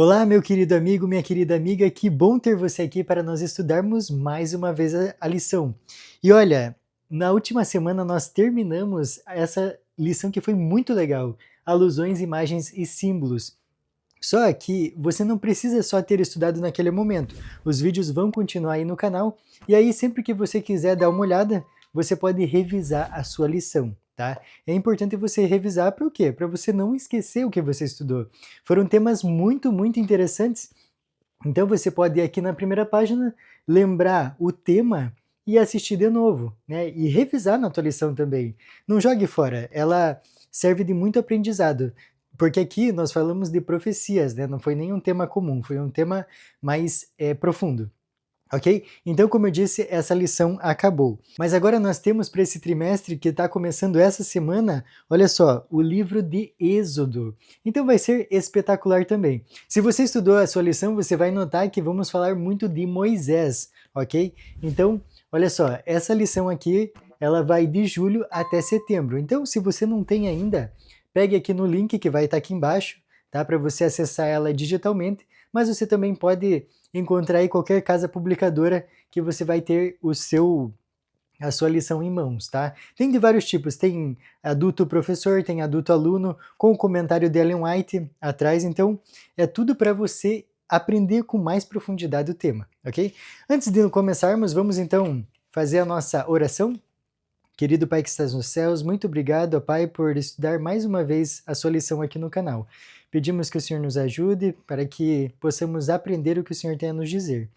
Olá, meu querido amigo, minha querida amiga, que bom ter você aqui para nós estudarmos mais uma vez a lição. E olha, na última semana nós terminamos essa lição que foi muito legal, alusões, imagens e símbolos. Só que você não precisa só ter estudado naquele momento. Os vídeos vão continuar aí no canal e aí sempre que você quiser dar uma olhada, você pode revisar a sua lição, tá? É importante você revisar para o quê? Para você não esquecer o que você estudou. Foram temas muito interessantes. Então você pode ir aqui na primeira página, lembrar o tema e assistir de novo, né? E revisar na tua lição também. Não jogue fora, ela serve de muito aprendizado. Porque aqui nós falamos de profecias, né? Não foi nenhum tema comum, foi um tema mais profundo. Ok? Então, como eu disse, essa lição acabou. Mas agora nós temos para esse trimestre que está começando essa semana, olha só, o livro de Êxodo. Então vai ser espetacular também. Se você estudou a sua lição, você vai notar que vamos falar muito de Moisés, ok? Então, olha só, essa lição aqui, ela vai de julho até setembro. Então, se você não tem ainda, pegue aqui no link que vai estar aqui embaixo, tá? Para você acessar ela digitalmente, mas você também pode encontrar aí qualquer casa publicadora que você vai ter a sua lição em mãos, tá? Tem de vários tipos, tem adulto professor, tem adulto aluno, com o comentário de Ellen White atrás, então é tudo para você aprender com mais profundidade o tema, ok? Antes de começarmos, vamos então fazer a nossa oração? Querido Pai que estás nos céus, muito obrigado, ó Pai, por estudar mais uma vez a sua lição aqui no canal. Pedimos que o Senhor nos ajude para que possamos aprender o que o Senhor tem a nos dizer.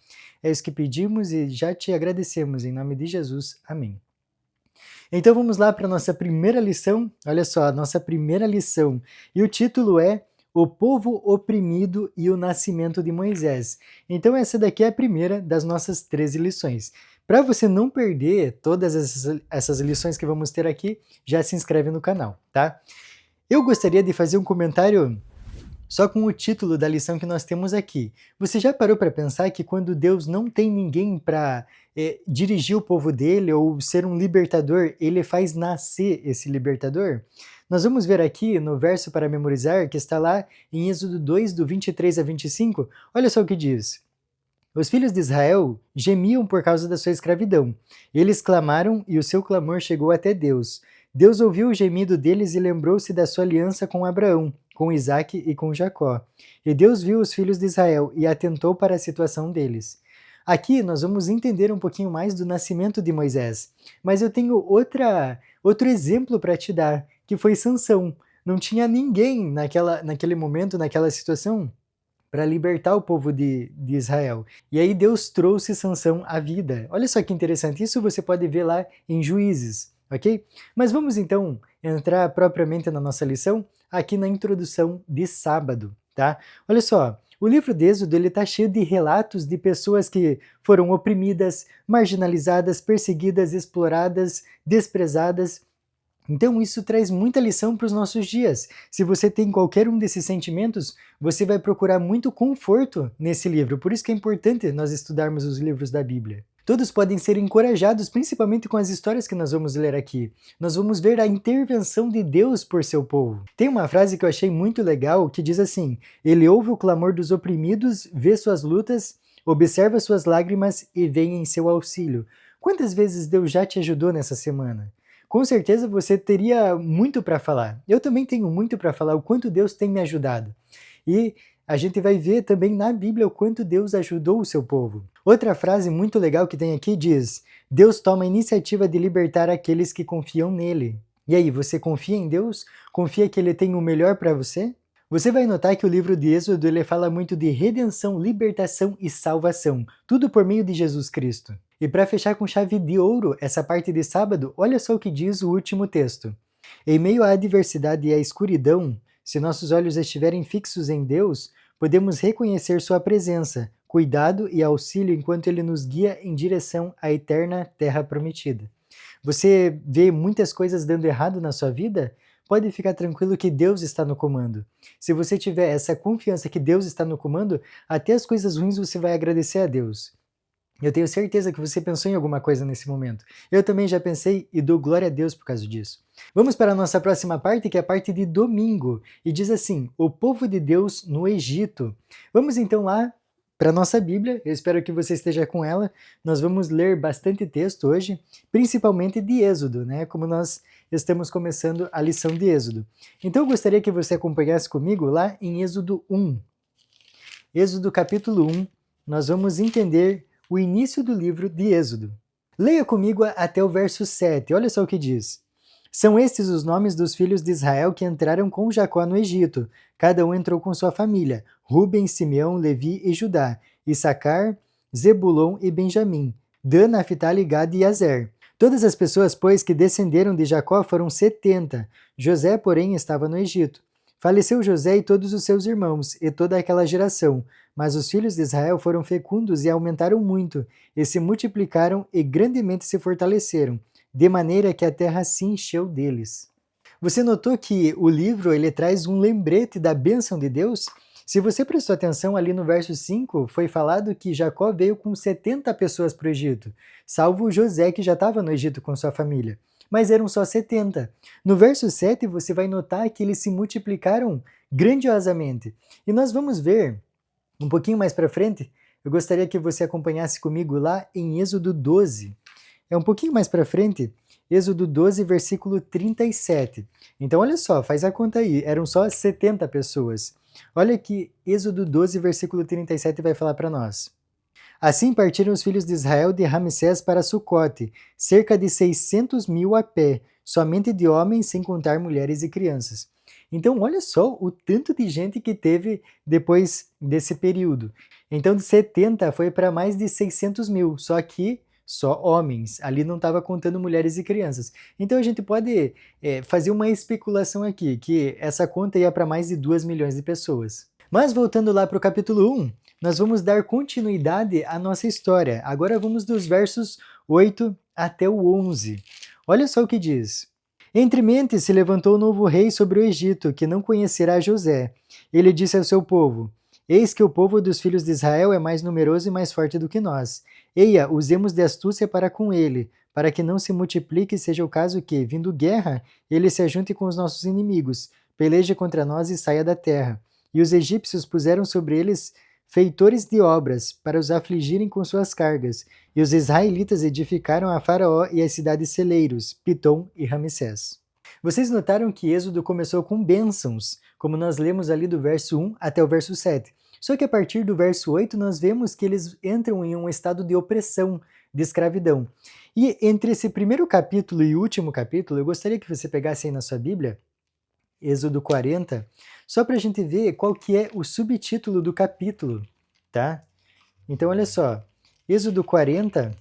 É isso que pedimos e já te agradecemos, em nome de Jesus. Amém. Então vamos lá para a nossa primeira lição. Olha só, a nossa primeira lição. E o título é O Povo Oprimido e o Nascimento de Moisés. Então essa daqui é a primeira das nossas 13 lições. Para você não perder todas essas lições que vamos ter aqui, já se inscreve no canal, tá? Eu gostaria de fazer um comentário só com o título da lição que nós temos aqui. Você já parou para pensar que quando Deus não tem ninguém para dirigir o povo dele ou ser um libertador, ele faz nascer esse libertador? Nós vamos ver aqui no verso para memorizar, que está lá em Êxodo 2, do 23 a 25, olha só o que diz. Os filhos de Israel gemiam por causa da sua escravidão. Eles clamaram e o seu clamor chegou até Deus. Deus ouviu o gemido deles e lembrou-se da sua aliança com Abraão, com Isaque e com Jacó. E Deus viu os filhos de Israel e atentou para a situação deles. Aqui nós vamos entender um pouquinho mais do nascimento de Moisés. Mas eu tenho outro exemplo para te dar, que foi Sansão. Não tinha ninguém naquele momento, naquela situação, para libertar o povo de Israel. E aí Deus trouxe Sansão à vida. Olha só que interessante, isso você pode ver lá em Juízes, ok? Mas vamos então entrar propriamente na nossa lição, aqui na introdução de sábado, tá? Olha só, o livro de Êxodo está cheio de relatos de pessoas que foram oprimidas, marginalizadas, perseguidas, exploradas, desprezadas. Então isso traz muita lição para os nossos dias. Se você tem qualquer um desses sentimentos, você vai procurar muito conforto nesse livro. Por isso que é importante nós estudarmos os livros da Bíblia. Todos podem ser encorajados, principalmente com as histórias que nós vamos ler aqui. Nós vamos ver a intervenção de Deus por seu povo. Tem uma frase que eu achei muito legal que diz assim: Ele ouve o clamor dos oprimidos, vê suas lutas, observa suas lágrimas e vem em seu auxílio. Quantas vezes Deus já te ajudou nessa semana? Com certeza você teria muito para falar. Eu também tenho muito para falar, o quanto Deus tem me ajudado. E a gente vai ver também na Bíblia o quanto Deus ajudou o seu povo. Outra frase muito legal que tem aqui diz: Deus toma a iniciativa de libertar aqueles que confiam nele. E aí, você confia em Deus? Confia que ele tem o melhor para você? Você vai notar que o livro de Êxodo ele fala muito de redenção, libertação e salvação, tudo por meio de Jesus Cristo. E para fechar com chave de ouro essa parte de sábado, olha só o que diz o último texto. Em meio à adversidade e à escuridão, se nossos olhos estiverem fixos em Deus, podemos reconhecer sua presença, cuidado e auxílio enquanto ele nos guia em direção à eterna terra prometida. Você vê muitas coisas dando errado na sua vida? Pode ficar tranquilo que Deus está no comando. Se você tiver essa confiança que Deus está no comando, até as coisas ruins você vai agradecer a Deus. Eu tenho certeza que você pensou em alguma coisa nesse momento. Eu também já pensei e dou glória a Deus por causa disso. Vamos para a nossa próxima parte, que é a parte de domingo, e diz assim: o povo de Deus no Egito. Vamos então lá para a nossa Bíblia, eu espero que você esteja com ela. Nós vamos ler bastante texto hoje, principalmente de Êxodo, né? Como nós estamos começando a lição de Êxodo. Então eu gostaria que você acompanhasse comigo lá em Êxodo 1. Êxodo capítulo 1, nós vamos entender o início do livro de Êxodo. Leia comigo até o verso 7, olha só o que diz. São estes os nomes dos filhos de Israel que entraram com Jacó no Egito. Cada um entrou com sua família: Ruben, Simeão, Levi e Judá, Issacar, Zebulon e Benjamim, Dan, Naphtali, Gad e Azer. Todas as pessoas, pois, que descenderam de Jacó foram 70. José, porém, estava no Egito. Faleceu José e todos os seus irmãos, e toda aquela geração. Mas os filhos de Israel foram fecundos e aumentaram muito, e se multiplicaram e grandemente se fortaleceram, de maneira que a terra se encheu deles. Você notou que o livro ele traz um lembrete da bênção de Deus? Se você prestou atenção ali no verso 5, foi falado que Jacó veio com 70 pessoas para o Egito, salvo José que já estava no Egito com sua família. Mas eram só 70. No verso 7 você vai notar que eles se multiplicaram grandiosamente. E nós vamos ver um pouquinho mais para frente, eu gostaria que você acompanhasse comigo lá em Êxodo 12. É um pouquinho mais para frente, Êxodo 12, versículo 37. Então, olha só, faz a conta aí, eram só 70 pessoas. Olha que Êxodo 12, versículo 37 vai falar para nós. Assim partiram os filhos de Israel de Ramsés para Sucote, cerca de 600 mil a pé, somente de homens, sem contar mulheres e crianças. Então, olha só o tanto de gente que teve depois desse período. Então, de 70 foi para mais de 600 mil, só que só homens. Ali não estava contando mulheres e crianças. Então, a gente pode fazer uma especulação aqui, que essa conta ia para mais de 2 milhões de pessoas. Mas, voltando lá para o capítulo 1, nós vamos dar continuidade à nossa história. Agora vamos dos versos 8 até o 11. Olha só o que diz. Entre mentes se levantou um novo rei sobre o Egito, que não conhecerá José. Ele disse ao seu povo: Eis que o povo dos filhos de Israel é mais numeroso e mais forte do que nós. Eia, usemos de astúcia para com ele, para que não se multiplique e seja o caso que, vindo guerra, ele se ajunte com os nossos inimigos, peleje contra nós e saia da terra. E os egípcios puseram sobre eles feitores de obras, para os afligirem com suas cargas, e os israelitas edificaram a Faraó e as cidades celeiros, Pitom e Ramsés. Vocês notaram que Êxodo começou com bênçãos, como nós lemos ali do verso 1 até o verso 7. Só que a partir do verso 8 nós vemos que eles entram em um estado de opressão, de escravidão. E entre esse primeiro capítulo e o último capítulo, eu gostaria que você pegasse aí na sua Bíblia, Êxodo 40, só para a gente ver qual que é o subtítulo do capítulo, tá? Então, olha só, Êxodo 40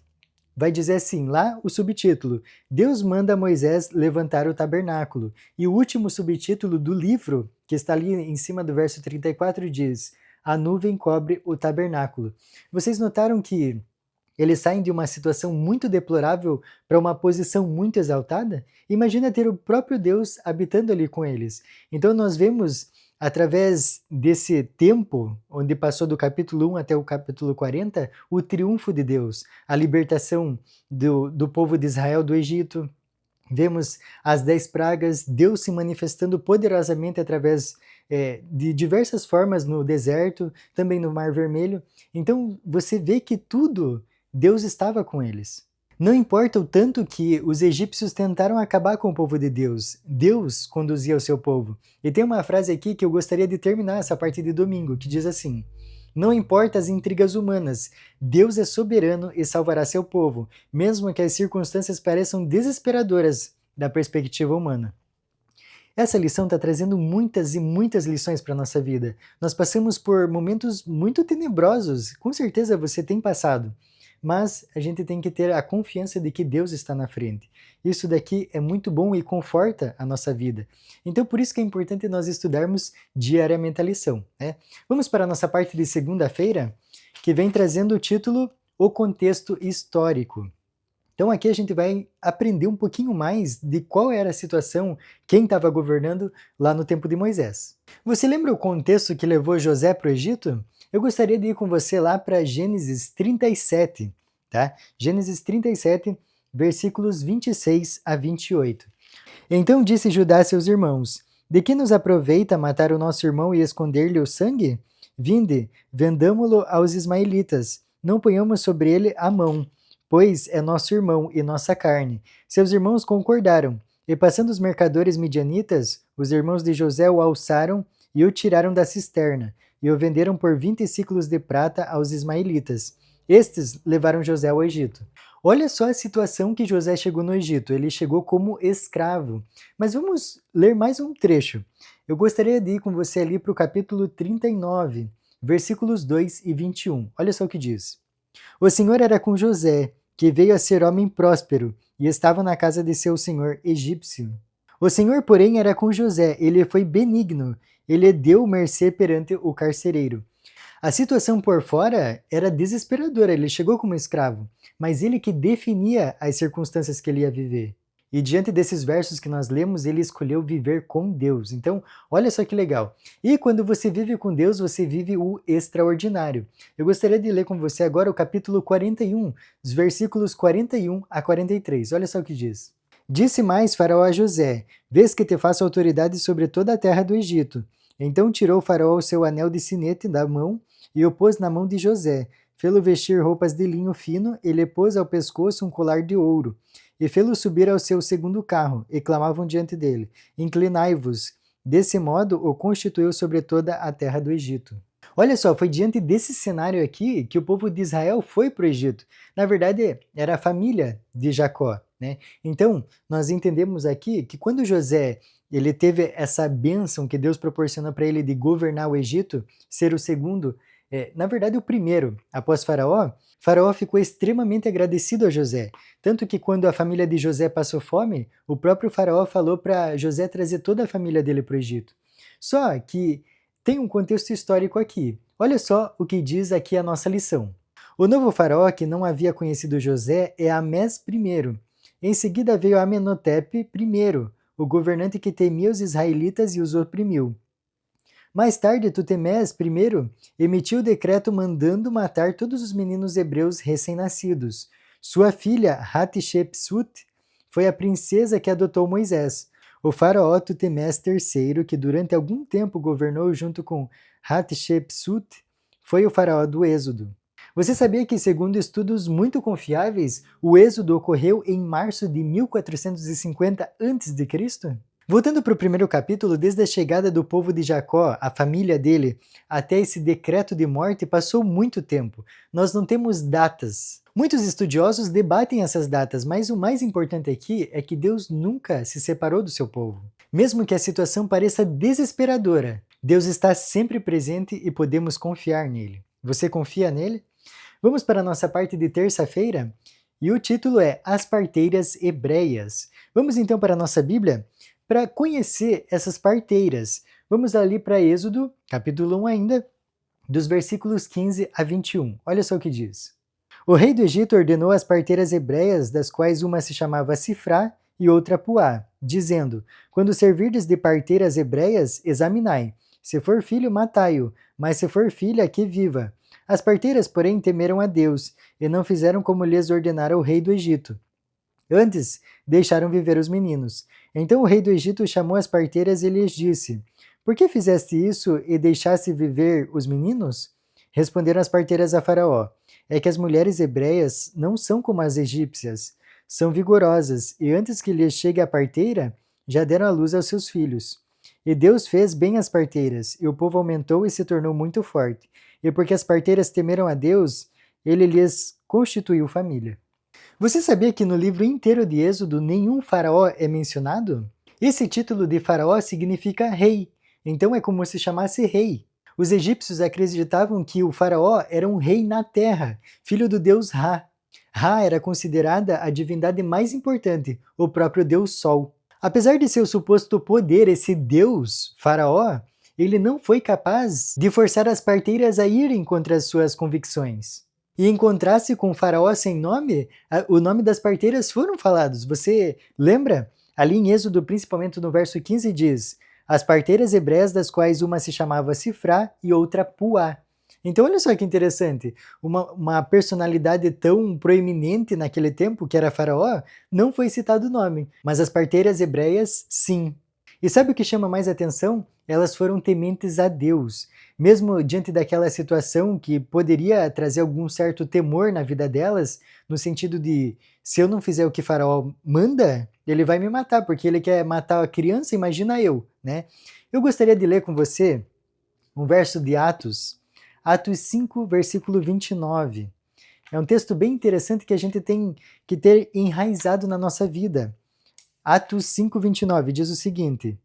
vai dizer assim, lá o subtítulo, Deus manda Moisés levantar o tabernáculo. E o último subtítulo do livro, que está ali em cima do verso 34, diz, a nuvem cobre o tabernáculo. Vocês notaram que eles saem de uma situação muito deplorável para uma posição muito exaltada? Imagina ter o próprio Deus habitando ali com eles. Então nós vemos, através desse tempo, onde passou do capítulo 1 até o capítulo 40, o triunfo de Deus, a libertação do povo de Israel do Egito. Vemos as 10 pragas, Deus se manifestando poderosamente através de diversas formas no deserto, também no Mar Vermelho. Então você vê que tudo Deus estava com eles. Não importa o tanto que os egípcios tentaram acabar com o povo de Deus, Deus conduzia o seu povo. E tem uma frase aqui que eu gostaria de terminar essa parte de domingo, que diz assim: não importa as intrigas humanas, Deus é soberano e salvará seu povo, mesmo que as circunstâncias pareçam desesperadoras da perspectiva humana. Essa lição está trazendo muitas e muitas lições para a nossa vida. Nós passamos por momentos muito tenebrosos, com certeza você tem passado. Mas a gente tem que ter a confiança de que Deus está na frente. Isso daqui é muito bom e conforta a nossa vida. Então, por isso que é importante nós estudarmos diariamente a lição, né? Vamos para a nossa parte de segunda-feira, que vem trazendo o título O Contexto Histórico. Então, aqui a gente vai aprender um pouquinho mais de qual era a situação, quem estava governando lá no tempo de Moisés. Você lembra o contexto que levou José para o Egito? Eu gostaria de ir com você lá para Gênesis 37. tá? Gênesis 37, versículos 26 a 28. Então disse Judá a seus irmãos: De que nos aproveita matar o nosso irmão e esconder-lhe o sangue? Vinde, vendamo-lo aos ismaelitas, não ponhamos sobre ele a mão, pois é nosso irmão e nossa carne. Seus irmãos concordaram, e passando os mercadores midianitas, os irmãos de José o alçaram e o tiraram da cisterna, e o venderam por 20 ciclos de prata aos ismaelitas. Estes levaram José ao Egito. Olha só a situação que José chegou no Egito. Ele chegou como escravo. Mas vamos ler mais um trecho. Eu gostaria de ir com você ali para o capítulo 39, versículos 2 e 21. Olha só o que diz. O Senhor era com José, que veio a ser homem próspero, e estava na casa de seu senhor egípcio. O Senhor, porém, era com José, ele foi benigno, ele deu mercê perante o carcereiro. A situação por fora era desesperadora, ele chegou como escravo, mas ele que definia as circunstâncias que ele ia viver. E diante desses versos que nós lemos, ele escolheu viver com Deus. Então, olha só que legal. E quando você vive com Deus, você vive o extraordinário. Eu gostaria de ler com você agora o capítulo 41, os versículos 41 a 43. Olha só o que diz. Disse mais Faraó a José: Vês que te faço autoridade sobre toda a terra do Egito. Então tirou Faraó o seu anel de sinete da mão e o pôs na mão de José. Fê-lo vestir roupas de linho fino e lhe pôs ao pescoço um colar de ouro. E fê-lo subir ao seu segundo carro, e clamavam diante dele: Inclinai-vos. Desse modo o constituiu sobre toda a terra do Egito. Olha só, foi diante desse cenário aqui que o povo de Israel foi para o Egito. Na verdade, era a família de Jacó, né? Então, nós entendemos aqui que quando José ele teve essa bênção que Deus proporciona para ele de governar o Egito, ser o segundo, na verdade o primeiro, após Faraó, Faraó ficou extremamente agradecido a José. Tanto que quando a família de José passou fome, o próprio Faraó falou para José trazer toda a família dele para o Egito. Só que tem um contexto histórico aqui. Olha só o que diz aqui a nossa lição. O novo faraó, que não havia conhecido José, é Amés I. Em seguida veio Amenhotepe I, o governante que temia os israelitas e os oprimiu. Mais tarde, Tutemés I emitiu o decreto mandando matar todos os meninos hebreus recém-nascidos. Sua filha, Hatshepsut, foi a princesa que adotou Moisés. O faraó Tutemés III, que durante algum tempo governou junto com Hatshepsut, foi o faraó do Êxodo. Você sabia que, segundo estudos muito confiáveis, o Êxodo ocorreu em março de 1450 a.C.? Voltando para o primeiro capítulo, desde a chegada do povo de Jacó, a família dele, até esse decreto de morte, passou muito tempo. Nós não temos datas. Muitos estudiosos debatem essas datas, mas o mais importante aqui é que Deus nunca se separou do seu povo. Mesmo que a situação pareça desesperadora, Deus está sempre presente e podemos confiar nele. Você confia nele? Vamos para a nossa parte de terça-feira? E o título é As Parteiras Hebreias. Vamos então para a nossa Bíblia? Para conhecer essas parteiras, vamos ali para Êxodo, capítulo 1 ainda, dos versículos 15 a 21. Olha só o que diz. O rei do Egito ordenou as parteiras hebreias, das quais uma se chamava Sifrá e outra Puá, dizendo: Quando servirdes de parteiras hebreias, examinai. Se for filho, matai-o, mas se for filha, que viva. As parteiras, porém, temeram a Deus, e não fizeram como lhes ordenara o rei do Egito. Antes, deixaram viver os meninos. Então o rei do Egito chamou as parteiras e lhes disse: Por que fizeste isso e deixaste viver os meninos? Responderam as parteiras a Faraó: É que as mulheres hebreias não são como as egípcias. São vigorosas, e antes que lhes chegue a parteira, já deram à luz aos seus filhos. E Deus fez bem as parteiras, e o povo aumentou e se tornou muito forte. E porque as parteiras temeram a Deus, ele lhes constituiu família. Você sabia que no livro inteiro de Êxodo nenhum faraó é mencionado? Esse título de faraó significa rei, então é como se chamasse rei. Os egípcios acreditavam que o faraó era um rei na terra, filho do deus Ra. Ra era considerada a divindade mais importante, o próprio deus Sol. Apesar de seu suposto poder, esse deus, faraó, ele não foi capaz de forçar as parteiras a irem contra as suas convicções. E em contraste com o faraó sem nome, o nome das parteiras foram falados. Você lembra? Ali em Êxodo, principalmente no verso 15, diz: As parteiras hebreias, das quais uma se chamava Sifrá e outra Puá. Então olha só que interessante, uma personalidade tão proeminente naquele tempo, que era Faraó, não foi citado o nome, mas as parteiras hebreias, sim. E sabe o que chama mais atenção? Elas foram tementes a Deus. Mesmo diante daquela situação que poderia trazer algum certo temor na vida delas, no sentido de, se eu não fizer o que Faraó manda, ele vai me matar, porque ele quer matar a criança, imagina eu, né? Eu gostaria de ler com você um verso de Atos, Atos 5, versículo 29. É um texto bem interessante que a gente tem que ter enraizado na nossa vida. Atos 5, 29 diz o seguinte: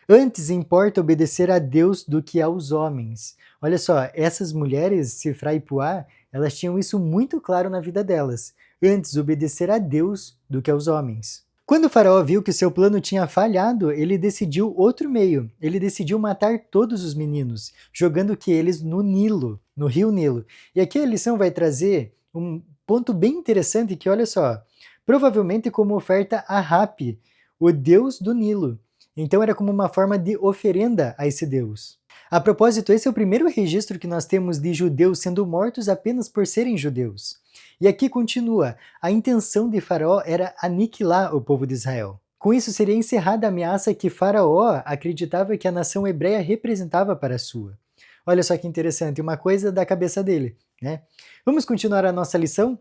Antes importa obedecer a Deus do que aos homens. Olha só, essas mulheres, Sifra e Puá, elas tinham isso muito claro na vida delas. Antes obedecer a Deus do que aos homens. Quando o faraó viu que seu plano tinha falhado, ele decidiu outro meio. Ele decidiu matar todos os meninos, jogando que eles no Nilo, no rio Nilo. E aqui a lição vai trazer um ponto bem interessante que, olha só, provavelmente como oferta a Hapi, o deus do Nilo. Então era como uma forma de oferenda a esse deus. A propósito, esse é o primeiro registro que nós temos de judeus sendo mortos apenas por serem judeus. E aqui continua, a intenção de Faraó era aniquilar o povo de Israel. Com isso seria encerrada a ameaça que Faraó acreditava que a nação hebreia representava para a sua. Olha só que interessante, uma coisa da cabeça dele, né? Vamos continuar a nossa lição?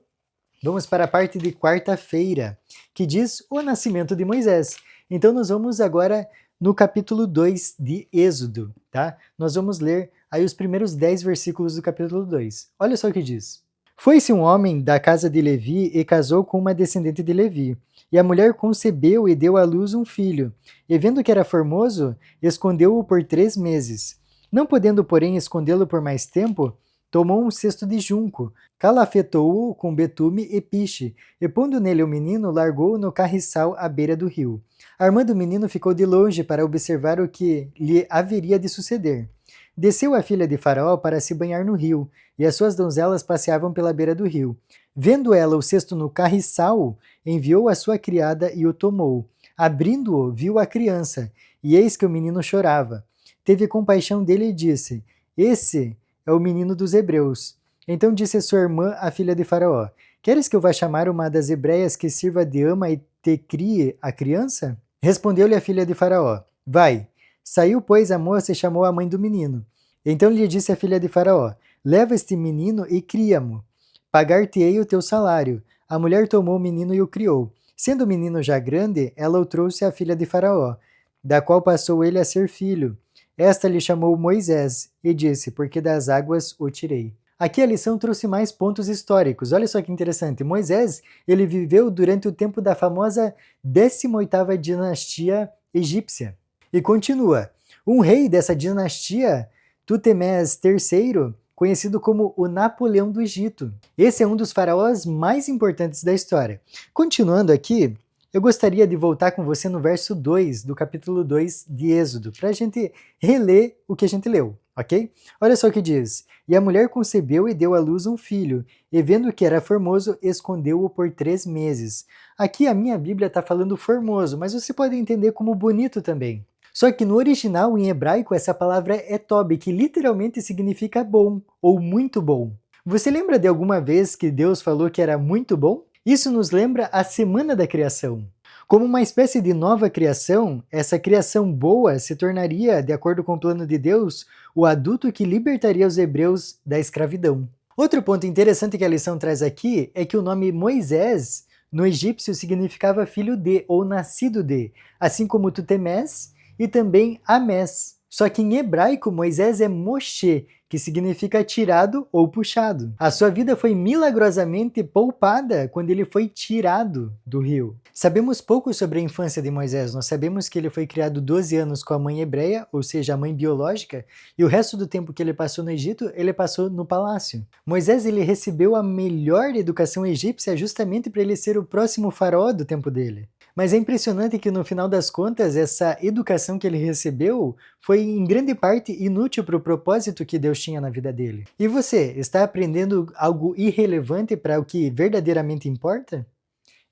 Vamos para a parte de quarta-feira, que diz o nascimento de Moisés. Então nós vamos agora no capítulo 2 de Êxodo, tá? Nós vamos ler aí os primeiros 10 versículos do capítulo 2. Olha só o que diz. Foi-se um homem da casa de Levi e casou com uma descendente de Levi. E a mulher concebeu e deu à luz um filho. E vendo que era formoso, escondeu-o por 3 meses. Não podendo, porém, escondê-lo por mais tempo, tomou um cesto de junco, calafetou-o com betume e piche, e pondo nele o menino, largou-o no carriçal à beira do rio. Armando o menino ficou de longe para observar o que lhe haveria de suceder. Desceu a filha de Faraó para se banhar no rio, e as suas donzelas passeavam pela beira do rio. Vendo ela o cesto no carriçal, enviou a sua criada e o tomou. Abrindo-o, viu a criança, e eis que o menino chorava. Teve compaixão dele e disse: Esse é o menino dos hebreus. Então disse a sua irmã, a filha de Faraó: Queres que eu vá chamar uma das hebreias que sirva de ama e te crie a criança? Respondeu-lhe a filha de Faraó: Vai. Saiu, pois, a moça e chamou a mãe do menino. Então lhe disse a filha de Faraó: Leva este menino e cria-mo. Pagar-te-ei o teu salário. A mulher tomou o menino e o criou. Sendo o menino já grande, ela o trouxe à filha de Faraó, da qual passou ele a ser filho. Esta lhe chamou Moisés e disse: Porque das águas o tirei. Aqui a lição trouxe mais pontos históricos. Olha só que interessante. Moisés, ele viveu durante o tempo da famosa 18ª dinastia egípcia. E continua. Um rei dessa dinastia, Tutemés III, conhecido como o Napoleão do Egito. Esse é um dos faraós mais importantes da história. Continuando aqui, eu gostaria de voltar com você no verso 2 do capítulo 2 de Êxodo, para a gente reler o que a gente leu, ok? Olha só o que diz. E a mulher concebeu e deu à luz um filho, e vendo que era formoso, escondeu-o por 3 meses. Aqui a minha Bíblia está falando formoso, mas você pode entender como bonito também. Só que no original, em hebraico, essa palavra é tob, que literalmente significa bom, ou muito bom. Você lembra de alguma vez que Deus falou que era muito bom? Isso nos lembra a semana da criação. Como uma espécie de nova criação, essa criação boa se tornaria, de acordo com o plano de Deus, o adulto que libertaria os hebreus da escravidão. Outro ponto interessante que a lição traz aqui é que o nome Moisés, no egípcio, significava filho de, ou nascido de, assim como Tutemés e também Amés. Só que em hebraico, Moisés é Moshe, que significa tirado ou puxado. A sua vida foi milagrosamente poupada quando ele foi tirado do rio. Sabemos pouco sobre a infância de Moisés. Nós sabemos que ele foi criado 12 anos com a mãe hebreia, ou seja, a mãe biológica, e o resto do tempo que ele passou no Egito, ele passou no palácio. Moisés ele recebeu a melhor educação egípcia justamente para ele ser o próximo faraó do tempo dele. Mas é impressionante que no final das contas, essa educação que ele recebeu foi em grande parte inútil para o propósito que Deus tinha na vida dele. E você, está aprendendo algo irrelevante para o que verdadeiramente importa?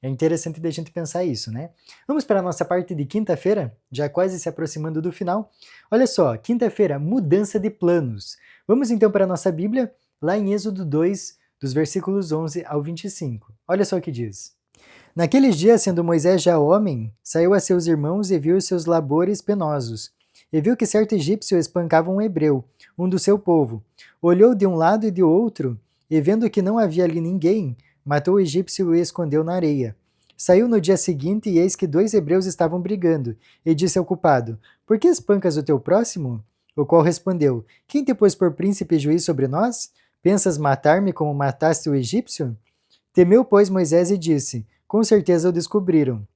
É interessante da gente pensar isso, né? Vamos para a nossa parte de quinta-feira, já quase se aproximando do final. Olha só, quinta-feira, mudança de planos. Vamos então para a nossa Bíblia, lá em Êxodo 2, dos versículos 11 ao 25. Olha só o que diz. Naqueles dias, sendo Moisés já homem, saiu a seus irmãos e viu os seus labores penosos. E viu que certo egípcio espancava um hebreu, um do seu povo. Olhou de um lado e de outro, e vendo que não havia ali ninguém, matou o egípcio e o escondeu na areia. Saiu no dia seguinte e eis que 2 hebreus estavam brigando, e disse ao culpado, por que espancas o teu próximo? O qual respondeu, quem te pôs por príncipe e juiz sobre nós? Pensas matar-me como mataste o egípcio? Temeu, pois, Moisés e disse, com certeza o descobriram.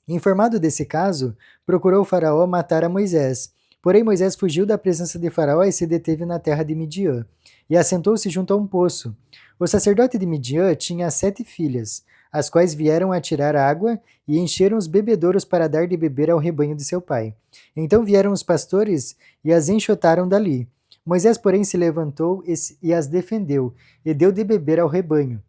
Informado desse caso, procurou o faraó matar a Moisés. Porém Moisés fugiu da presença de faraó e se deteve na terra de Midian, e assentou-se junto a um poço. O sacerdote de Midian tinha 7 filhas, as quais vieram a tirar água e encheram os bebedouros para dar de beber ao rebanho de seu pai. Então vieram os pastores e as enxotaram dali. Moisés, porém, se levantou e as defendeu, e deu de beber ao rebanho.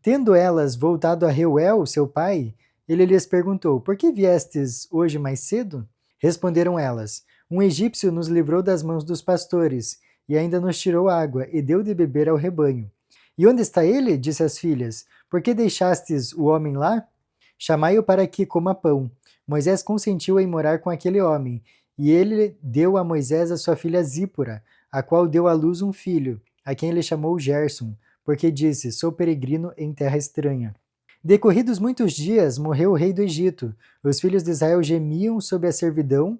Tendo elas voltado a Reuel, seu pai, ele lhes perguntou, por que viestes hoje mais cedo? Responderam elas, um egípcio nos livrou das mãos dos pastores, e ainda nos tirou água, e deu de beber ao rebanho. E onde está ele? Disse às filhas, por que deixastes o homem lá? Chamai-o para que coma pão. Moisés consentiu em morar com aquele homem, e ele deu a Moisés a sua filha Zípora, a qual deu à luz um filho, a quem ele chamou Gerson, porque disse, sou peregrino em terra estranha. Decorridos muitos dias, morreu o rei do Egito. Os filhos de Israel gemiam sob a servidão,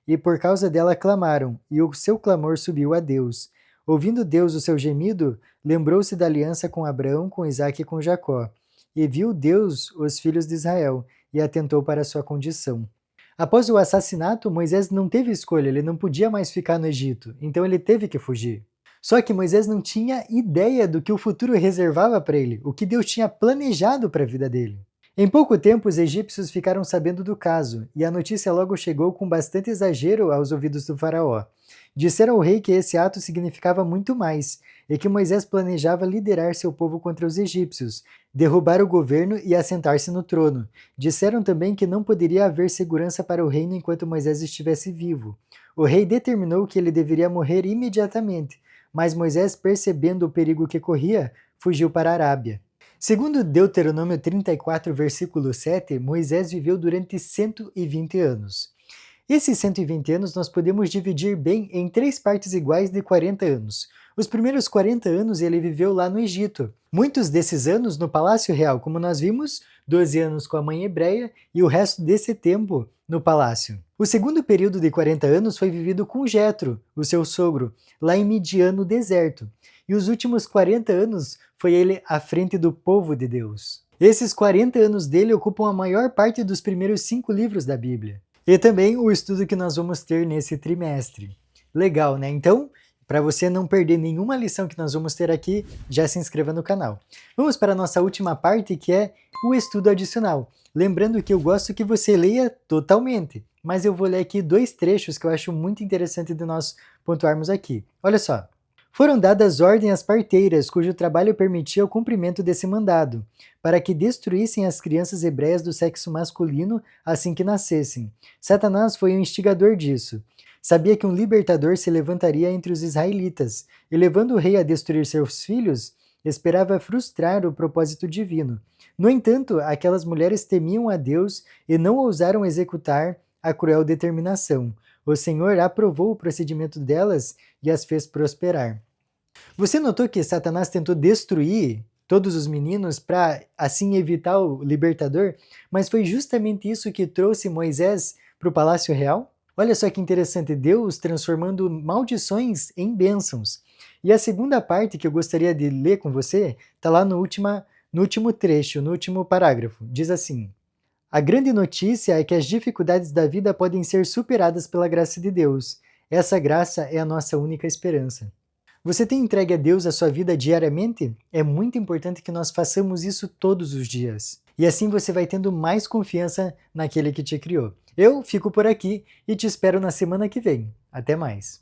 e por causa dela clamaram, e o seu clamor subiu a Deus. Ouvindo Deus o seu gemido, lembrou-se da aliança com Abraão, com Isaque e com Jacó. E viu Deus os filhos de Israel, e atentou para a sua condição. Após o assassinato, Moisés não teve escolha, ele não podia mais ficar no Egito, então ele teve que fugir. Só que Moisés não tinha ideia do que o futuro reservava para ele, o que Deus tinha planejado para a vida dele. Em pouco tempo, os egípcios ficaram sabendo do caso, e a notícia logo chegou com bastante exagero aos ouvidos do faraó. Disseram ao rei que esse ato significava muito mais, e que Moisés planejava liderar seu povo contra os egípcios, derrubar o governo e assentar-se no trono. Disseram também que não poderia haver segurança para o reino enquanto Moisés estivesse vivo. O rei determinou que ele deveria morrer imediatamente, mas Moisés, percebendo o perigo que corria, fugiu para a Arábia. Segundo Deuteronômio 34, versículo 7, Moisés viveu durante 120 anos. Esses 120 anos nós podemos dividir bem em 3 partes iguais de 40 anos. Os primeiros 40 anos ele viveu lá no Egito. Muitos desses anos no Palácio Real, como nós vimos, 12 anos com a mãe hebreia e o resto desse tempo no palácio. O segundo período de 40 anos foi vivido com Jetro, o seu sogro, lá em Midian, no deserto. E os últimos 40 anos foi ele à frente do povo de Deus. Esses 40 anos dele ocupam a maior parte dos primeiros 5 livros da Bíblia. E também o estudo que nós vamos ter nesse trimestre. Legal, né? Então, para você não perder nenhuma lição que nós vamos ter aqui, já se inscreva no canal. Vamos para a nossa última parte, que é o estudo adicional. Lembrando que eu gosto que você leia totalmente, mas eu vou ler aqui 2 trechos que eu acho muito interessante de nós pontuarmos aqui. Olha só. Foram dadas ordens às parteiras, cujo trabalho permitia o cumprimento desse mandado, para que destruíssem as crianças hebreias do sexo masculino assim que nascessem. Satanás foi o instigador disso. Sabia que um libertador se levantaria entre os israelitas, e levando o rei a destruir seus filhos, esperava frustrar o propósito divino. No entanto, aquelas mulheres temiam a Deus e não ousaram executar a cruel determinação. O Senhor aprovou o procedimento delas e as fez prosperar. Você notou que Satanás tentou destruir todos os meninos para assim evitar o libertador? Mas foi justamente isso que trouxe Moisés para o Palácio Real? Olha só que interessante, Deus transformando maldições em bênçãos. E a segunda parte que eu gostaria de ler com você está lá no último trecho, no último parágrafo. Diz assim: a grande notícia é que as dificuldades da vida podem ser superadas pela graça de Deus. Essa graça é a nossa única esperança. Você tem entregue a Deus a sua vida diariamente? É muito importante que nós façamos isso todos os dias. E assim você vai tendo mais confiança naquele que te criou. Eu fico por aqui e te espero na semana que vem. Até mais!